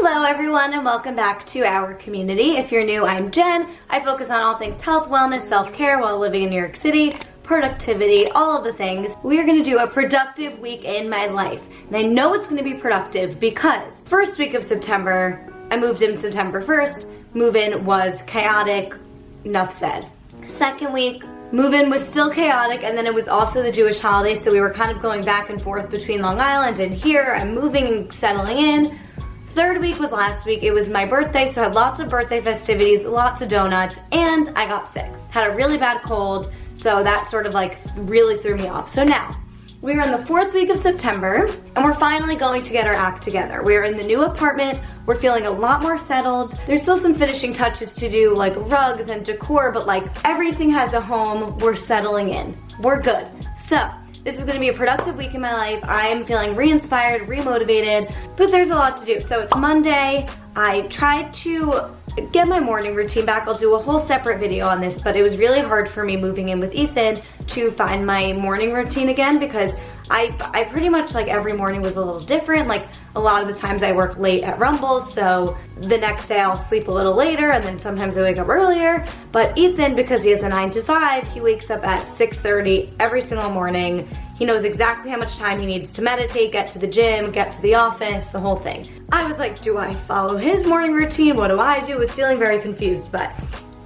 Hello everyone and welcome back to our community. If you're new, I'm Jen. I focus on all things health, wellness, self-care while living in New York City, productivity, all of the things. We are going to do a productive week in my life. And I know it's going to be productive because first week of September, I moved in September 1st. Move-in was chaotic, enough said. Second week, move-in was still chaotic, and then it was also the Jewish holiday, so we were kind of going back and forth between Long Island and here. I'm moving and settling in. Third week was last week. It was my birthday, so I had lots of birthday festivities, lots of donuts, and I got sick. Had a really bad cold, so that sort of like really threw me off. So now, we're in the fourth week of September, and we're finally going to get our act together. We're in the new apartment. We're feeling a lot more settled. There's still some finishing touches to do, like rugs and decor, but like everything has a home. We're settling in. We're good. So, this is gonna be a productive week in my life. I am feeling re-inspired, re-motivated, but there's a lot to do. So it's Monday. I tried to get my morning routine back. I'll do a whole separate video on this, but it was really hard for me moving in with Ethan to find my morning routine again because I pretty much like every morning was a little different. Like a lot of the times I work late at Rumbles, so the next day I'll sleep a little later and then sometimes I wake up earlier. But Ethan, because he has a 9 to 5, he wakes up at 6:30 every single morning. He knows exactly how much time he needs to meditate, get to the gym, get to the office, the whole thing. I was like, do I follow his morning routine? What do I do? I was feeling very confused, but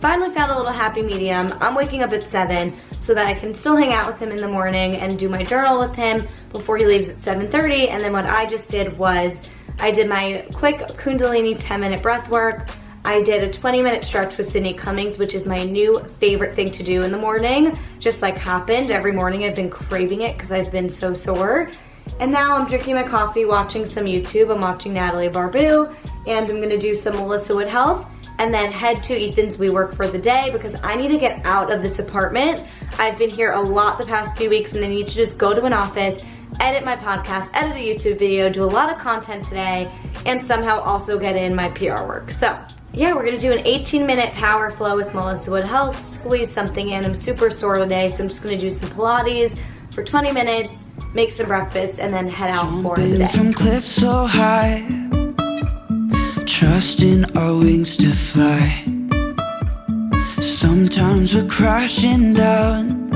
finally found a little happy medium. I'm waking up at 7 so that I can still hang out with him in the morning and do my journal with him before he leaves at 7:30. And then what I just did was I did my quick Kundalini 10-minute breath work. I did a 20-minute stretch with Sydney Cummings, which is my new favorite thing to do in the morning. Just like happened every morning. I've been craving it because I've been so sore. And now I'm drinking my coffee, watching some YouTube. I'm watching Natalie Barbu, and I'm gonna do some Melissa Wood Health, and then head to Ethan's WeWork for the day because I need to get out of this apartment. I've been here a lot the past few weeks, and I need to just go to an office, edit my podcast, edit a YouTube video, do a lot of content today, and somehow also get in my PR work. So yeah, we're gonna do an 18-minute power flow with Melissa Wood Health, squeeze something in. I'm super sore today, so I'm just gonna do some Pilates for 20 minutes, make some breakfast, and then head out for the day. From cliffs so high, trusting our wings to fly. Sometimes we're crashing down,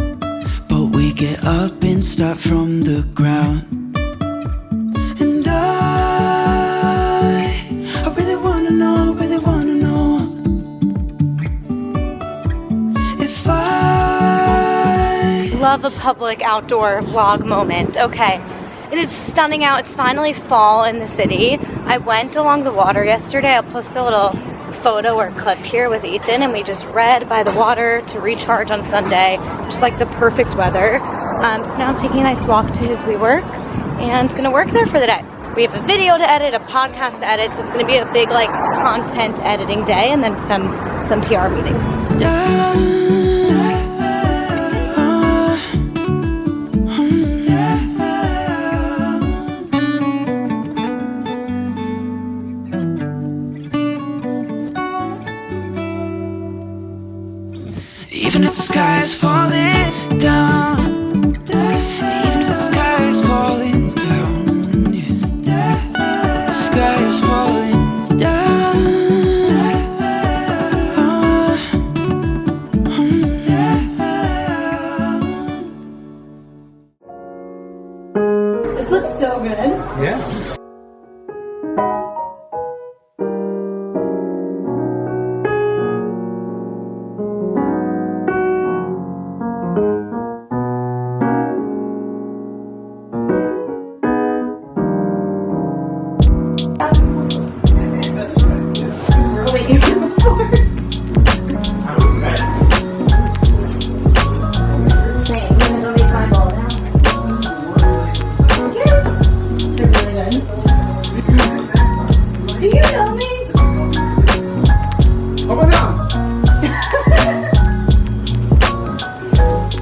but we get up and start from the ground. And I really wanna know, if I love a public outdoor vlog moment. Okay, it is stunning out. It's finally fall in the city. I went along the water yesterday. I'll post a little photo or clip here with Ethan, and we just read by the water to recharge on Sunday. Just like the perfect weather. So now I'm taking a nice walk to his WeWork and gonna work there for the day. We have a video to edit, a podcast to edit, so it's gonna be a big like content editing day, and then some PR meetings. even if the sky is falling down, even if the sky is falling down, yeah. The sky is falling down. This looks so good. Yeah.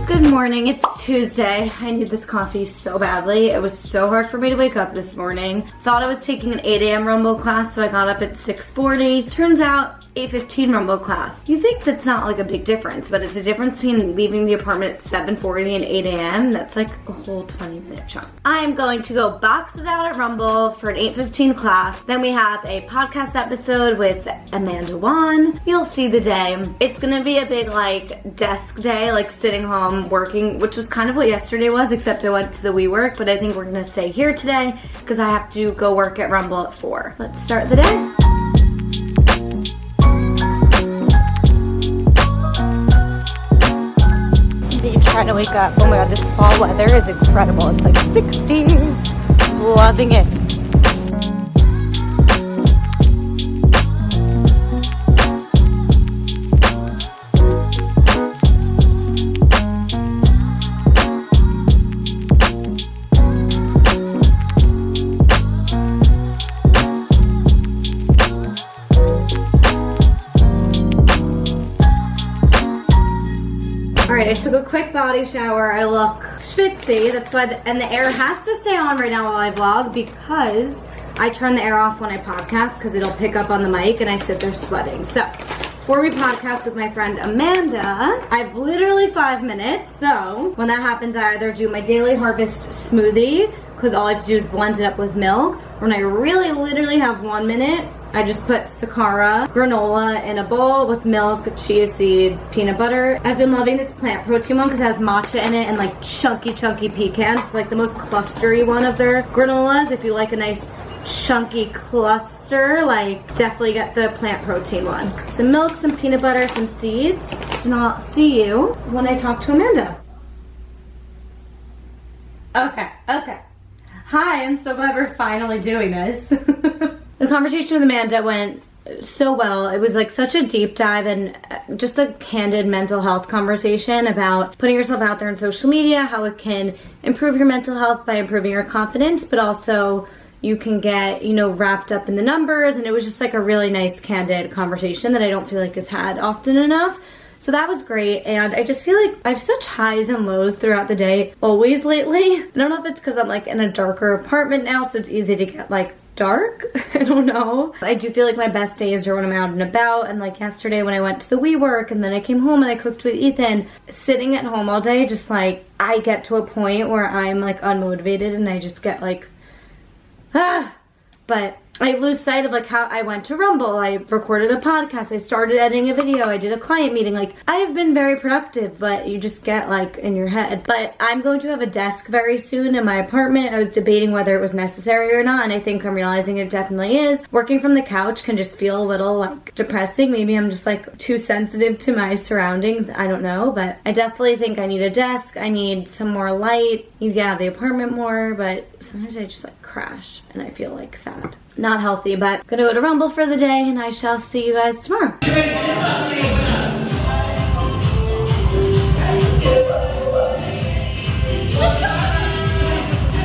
Good morning, it's Tuesday. I need this coffee so badly. It was so hard for me to wake up this morning. Thought I was taking an 8 a.m. Rumble class, so I got up at 6:40. Turns out 8:15 Rumble class. You think that's not like a big difference, but it's a difference between leaving the apartment at 7:40 and 8 a.m. That's like a whole 20-minute chunk. I'm going to go box it out at Rumble for an 8:15 class. Then we have a podcast episode with Amanda Wan. You'll see the day. It's gonna be a big like desk day, like sitting home working, which was kind of what yesterday was, except I went to the WeWork, but I think we're gonna stay here today because I have to go work at Rumble at 4. Let's start the day. Trying to wake up. Oh my god, this fall weather is incredible. It's like 60s. Loving it. I took a quick body shower. I look schwitzy. That's why, and the air has to stay on right now while I vlog because I turn the air off when I podcast because it'll pick up on the mic and I sit there sweating. So, before we podcast with my friend Amanda, I've literally 5 minutes. So, when that happens, I either do my daily harvest smoothie because all I have to do is blend it up with milk. When I really literally have 1 minute, I just put Sakara granola in a bowl with milk, chia seeds, peanut butter. I've been loving this plant protein one because it has matcha in it and like chunky pecan. It's like the most clustery one of their granolas. If you like a nice chunky cluster, like definitely get the plant protein one. Some milk, some peanut butter, some seeds, and I'll see you when I talk to Amanda. Okay. Hi, I'm so glad we're finally doing this. The conversation with Amanda went so well. It was like such a deep dive and just a candid mental health conversation about putting yourself out there on social media, how it can improve your mental health by improving your confidence, but also you can get, wrapped up in the numbers. And it was just like a really nice, candid conversation that I don't feel like is had often enough. So that was great, and I just feel like I have such highs and lows throughout the day, always lately. I don't know if it's because I'm like in a darker apartment now, so it's easy to get like dark. I don't know. I do feel like my best days are when I'm out and about, and like yesterday when I went to the WeWork and then I came home and I cooked with Ethan. Sitting at home all day, just like I get to a point where I'm like unmotivated and I just get like, but I lose sight of like how I went to Rumble, I recorded a podcast, I started editing a video, I did a client meeting. Like I have been very productive, but you just get like in your head. But I'm going to have a desk very soon in my apartment. I was debating whether it was necessary or not, and I think I'm realizing it definitely is. Working from the couch can just feel a little like depressing. Maybe I'm just like too sensitive to my surroundings. I don't know, but I definitely think I need a desk. I need some more light. I need to get out of the apartment more, but sometimes I just like crash and I feel like sad. Not healthy, but I'm gonna go to Rumble for the day and I shall see you guys tomorrow.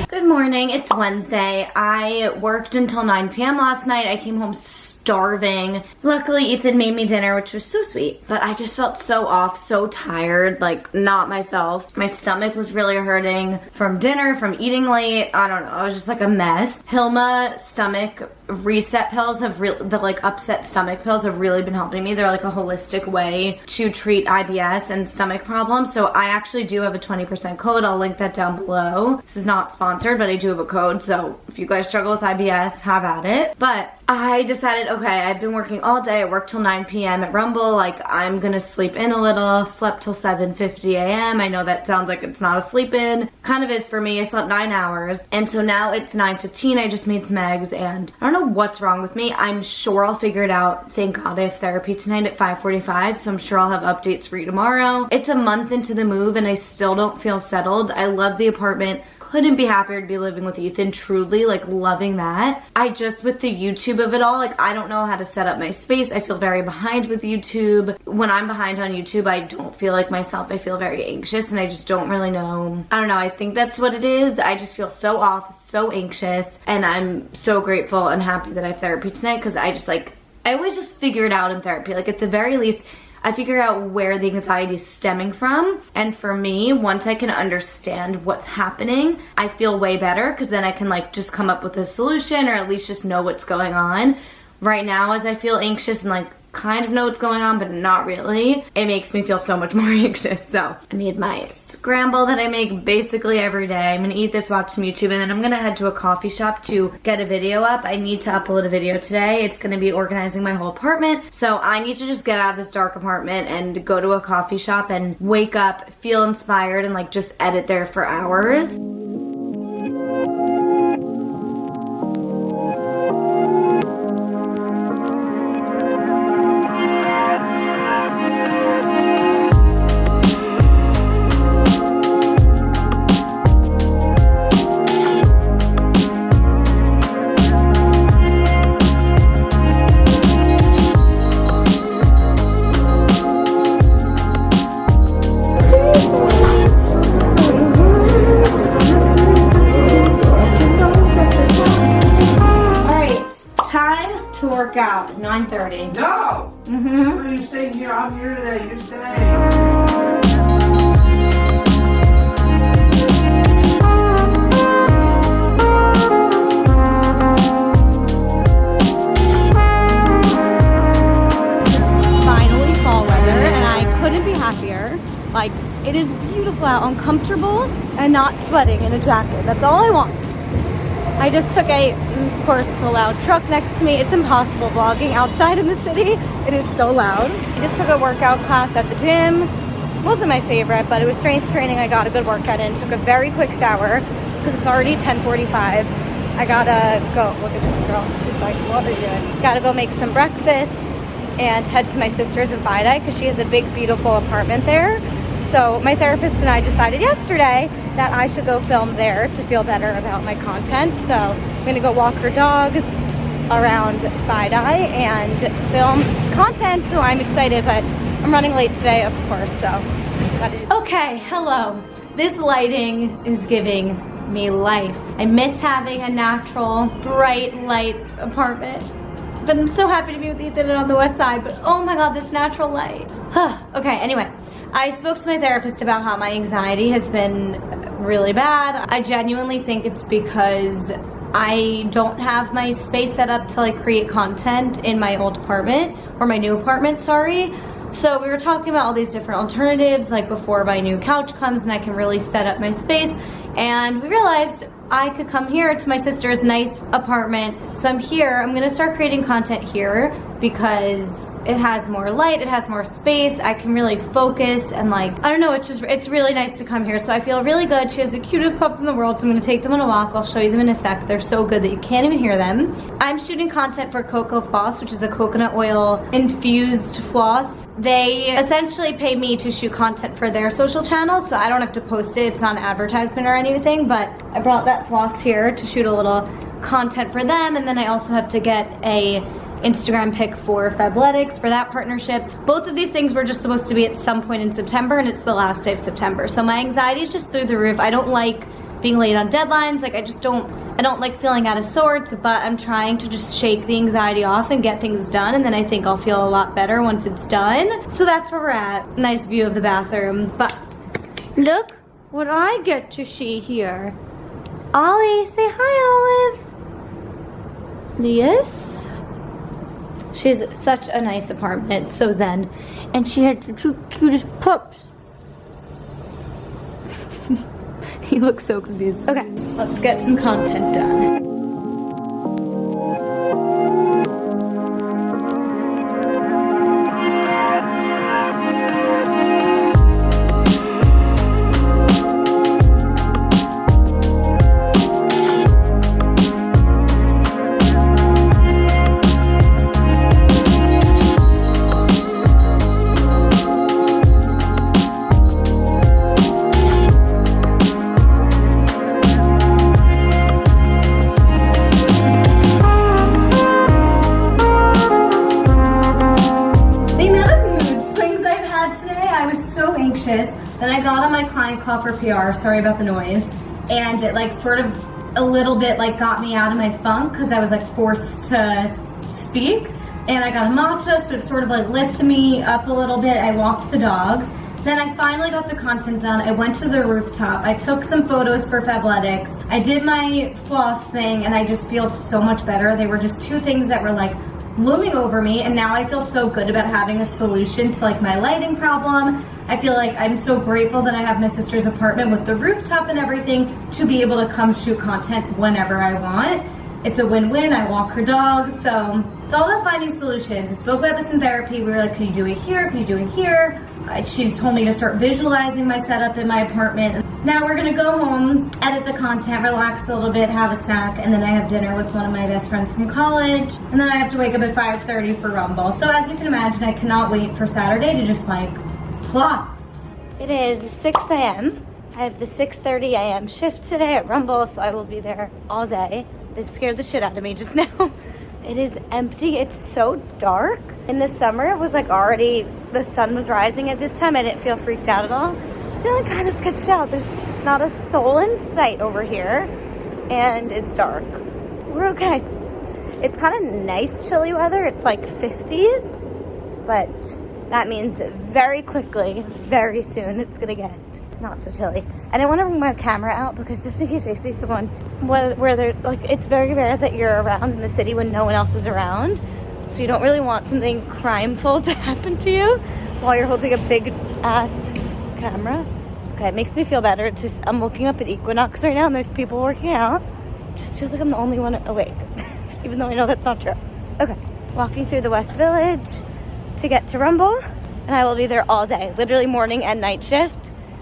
Good morning, it's Wednesday. I worked until 9 p.m. last night. I came home starving. Luckily, Ethan made me dinner, which was so sweet, but I just felt so off, so tired, like not myself. My stomach was really hurting from dinner, from eating late. I don't know, I was just like a mess. Hilma stomach reset pills have the like upset stomach pills have really been helping me. They're like a holistic way to treat IBS and stomach problems. So I actually do have a 20% code. I'll link that down below. This is not sponsored, but I do have a code. So if you guys struggle with IBS, have at it. But I decided, okay, I've been working all day. I worked till 9 p.m. at Rumble. Like I'm gonna sleep in a little. Slept till 7:50 a.m. I know that sounds like it's not a sleep in. Kind of is for me. I slept 9 hours. And so now it's 9:15. I just made some eggs and I don't know what's wrong with me. I'm sure I'll figure it out. Thank God I have therapy tonight at 5:45, so I'm sure I'll have updates for you tomorrow. It's a month into the move and I still don't feel settled. I love the apartment. Couldn't be happier to be living with Ethan, truly, like loving that. I just, with the YouTube of it all, like I don't know how to set up my space. I feel very behind with YouTube. When I'm behind on YouTube, I don't feel like myself. I feel very anxious and I just don't really know. I don't know, I think that's what it is. I just feel so off, so anxious, and I'm so grateful and happy that I have therapy tonight because I just like, I always just figure it out in therapy. Like at the very least, I figure out where the anxiety is stemming from. And for me, once I can understand what's happening, I feel way better, because then I can like just come up with a solution, or at least just know what's going on. Right now, as I feel anxious and like kind of know what's going on, but not really, it makes me feel so much more anxious. So I made my scramble that I make basically every day. I'm gonna eat this, watch some YouTube, and then I'm gonna head to a coffee shop to get a video up. I need to upload a video today. It's gonna be organizing my whole apartment. So I need to just get out of this dark apartment and go to a coffee shop and wake up, feel inspired, and like just edit there for hours. Out 9:30. No! Mm-hmm. What are you staying here? I'm here today. You're staying. It's finally fall weather, and I couldn't be happier. Like, it is beautiful out, I'm comfortable and not sweating in a jacket. That's all I want. I just took of course, it's a loud truck next to me. It's impossible vlogging outside in the city. It is so loud. I just took a workout class at the gym. It wasn't my favorite, but it was strength training. I got a good workout in. Took a very quick shower because it's already 10:45. I gotta go. Look at this girl. She's like, what are you doing? Gotta go make some breakfast and head to my sister's in Fidei because she has a big, beautiful apartment there. So my therapist and I decided yesterday that I should go film there to feel better about my content. So I'm gonna go walk her dogs around Fidei and film content. So I'm excited, but I'm running late today, of course, so okay, hello. This lighting is giving me life. I miss having a natural, bright light apartment. But I'm so happy to be with Ethan and on the west side, but oh my God, this natural light. Okay, anyway. I spoke to my therapist about how my anxiety has been really bad. I genuinely think it's because I don't have my space set up to like create content in my old apartment, or my new apartment, sorry. So we were talking about all these different alternatives, like before my new couch comes and I can really set up my space. And we realized I could come here to my sister's nice apartment. So I'm here, I'm gonna start creating content here because it has more light, it has more space, I can really focus, and like, I don't know, it's really nice to come here. So I feel really good. She has the cutest pups in the world, so I'm gonna take them on a walk. I'll show you them in a sec. They're so good that you can't even hear them. I'm shooting content for Cocoa Floss, which is a coconut oil infused floss. They essentially pay me to shoot content for their social channels, so I don't have to post it. It's not an advertisement or anything, but I brought that floss here to shoot a little content for them, and then I also have to get a Instagram pic for Fabletics for that partnership. Both of these things were just supposed to be at some point in September, and it's the last day of September. So my anxiety is just through the roof. I don't like being late on deadlines. Like, I don't like feeling out of sorts, but I'm trying to just shake the anxiety off and get things done, and then I think I'll feel a lot better once it's done. So that's where we're at. Nice view of the bathroom, but look what I get to see here. Ollie, say hi, Olive. Yes. She's such a nice apartment, so zen. And she had the two cutest pups. He looks so confused. Okay, let's get some content done. Then I got on my client call for PR, sorry about the noise, and it like sort of a little bit like got me out of my funk because I was like forced to speak. and I got a matcha, so it sort of like lifted me up a little bit. I walked the dogs. Then I finally got the content done. I went to the rooftop. I took some photos for Fabletics. I did my floss thing, and I just feel so much better. They were just two things that were like looming over me, and now I feel so good about having a solution to like my lighting problem. I feel like I'm so grateful that I have my sister's apartment with the rooftop and everything to be able to come shoot content whenever I want. It's a win-win. I walk her dogs, so it's all about finding solutions. I spoke about this in therapy. We were like, can you do it here? Can you do it here? She's told me to start visualizing my setup in my apartment. Now we're gonna go home, edit the content, relax a little bit, have a snack, and then I have dinner with one of my best friends from college. And then I have to wake up at 5:30 for Rumble. So as you can imagine, I cannot wait for Saturday to just like plots. It is 6 a.m. I have the 6:30 a.m. shift today at Rumble, so I will be there all day. They scared the shit out of me just now. It is empty. It's so dark. In the summer, it was like already, the sun was rising at this time. I didn't feel freaked out at all. I'm feeling kind of sketched out. There's not a soul in sight over here, and it's dark. We're okay. It's kind of nice chilly weather. It's like 50s, but that means very quickly, very soon, it's gonna get not so chilly. I didn't want to bring my camera out because just in case I see someone where they're like, it's very rare that you're around in the city when no one else is around. So you don't really want something crimeful to happen to you while you're holding a big ass camera. Okay, it makes me feel better. It's just, I'm looking up at Equinox right now and there's people working out. It just feels like I'm the only one awake, even though I know that's not true. Okay, walking through the West Village to get to Rumble, and I will be there all day, literally morning and night shift.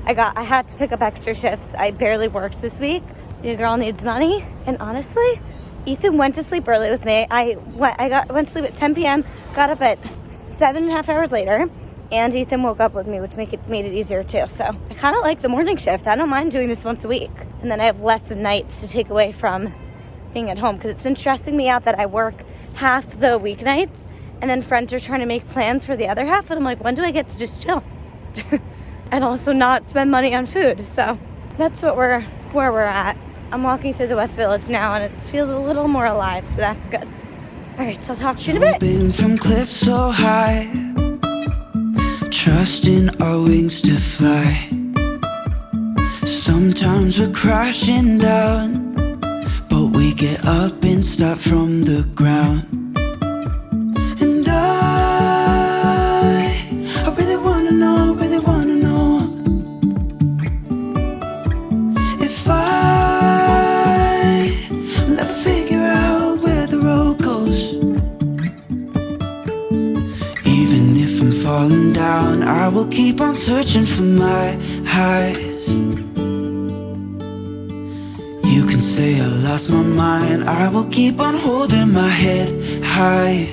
I had to pick up extra shifts. I barely worked this week. Your girl needs money. And honestly, Ethan went to sleep early with me. I went to sleep at 10 p.m., got up at 7.5 hours later, and Ethan woke up with me, which made it easier too. So I kind of like the morning shift. I don't mind doing this once a week. And then I have less nights to take away from being at home, because it's been stressing me out that I work half the weeknights and then friends are trying to make plans for the other half. And I'm like, when do I get to just chill? And also not spend money on food. So that's where we're at. I'm walking through the West Village now, and it feels a little more alive, so that's good. All right, so I'll talk to you in a bit. Jumping from cliffs so high, trusting our wings to fly. Sometimes we're crashing down, but we get up and start from the ground. And I really wanna know, really wanna know if I'll ever figure out where the road goes. Even if I'm falling down, I will keep on searching for my highs. You can say I lost my mind, I will keep on holding my head high.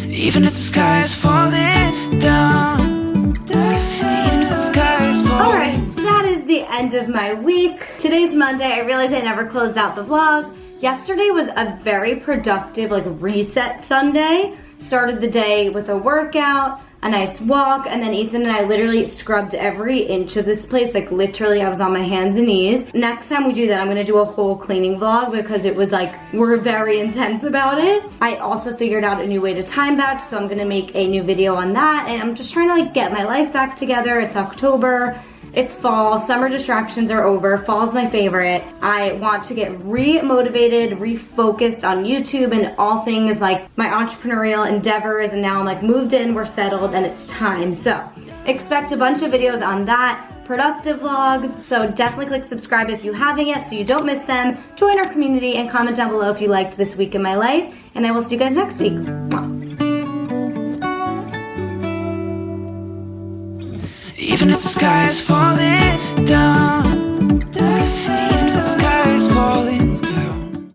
Even if the sky is falling down, even if the sky is falling. Alright, so that is the end of my week. Today's Monday. I realized I never closed out the vlog. Yesterday was a very productive, like, reset Sunday. Started the day with a workout, a nice walk, and then Ethan and I literally scrubbed every inch of this place. Like, literally, I was on my hands and knees. Next time we do that, I'm gonna do a whole cleaning vlog because it was like, we're very intense about it. I also figured out a new way to time batch, so I'm gonna make a new video on that, and I'm just trying to like get my life back together. It's October. It's fall, summer distractions are over, fall's my favorite. I want to get re-motivated, refocused on YouTube and all things like my entrepreneurial endeavors, and now I'm like moved in, we're settled, and it's time. So expect a bunch of videos on that, productive vlogs, so definitely click subscribe if you haven't yet so you don't miss them. Join our community and comment down below if you liked this week in my life, and I will see you guys next week. Mwah. Even if the sky is falling down,